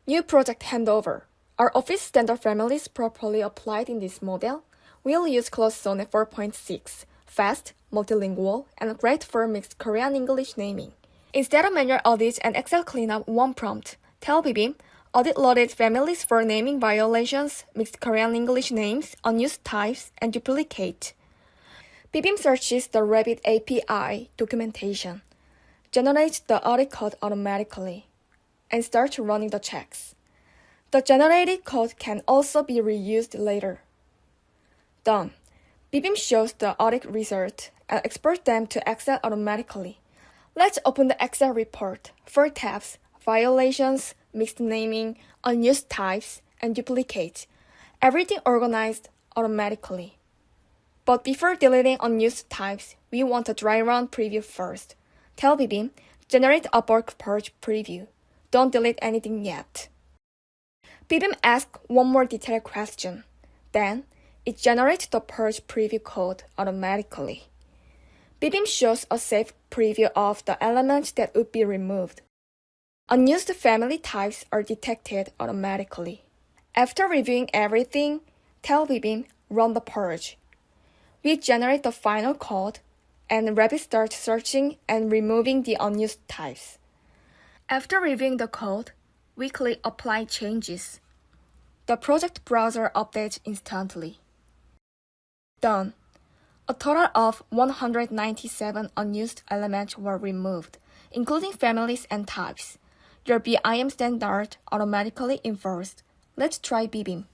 New project handover. Are Office standard families properly applied in this model? We'll use Claude 4.6, fast, multilingual, and great for mixed Korean-English naming. Instead of manual audits and Excel cleanup, one prompt. Tell BIBIM, audit loaded families for naming violations, mixed Korean-English names, unused types, and duplicate. BIBIM searches the Revit API documentation, generates the audit code automatically, and starts running the checks. The generated code can also be reused later. Done. BIBIM shows the audit result and exports them to Excel automatically. Let's open the Excel report. 4 tabs: violations, mixed naming, unused types, and duplicate. Everything organized automatically. But before deleting unused types, we want a dry run preview first. Tell BIBIM, generate a bulk purge preview. Don't delete anything yet. BIBIM asks one more detailed question. Then, it generates the purge preview code automatically. BIBIM shows a safe preview of the elements that would be removed. Unused family types are detected automatically. After reviewing everything, tell BIBIM, run the purge. We generate the final code, and Revit starts searching and removing the unused types. After reviewing the code, we click Apply Changes. The project browser updates instantly. Done. A total of 197 unused elements were removed, including families and types. Your BIM standard automatically enforced. Let's try BIBIM.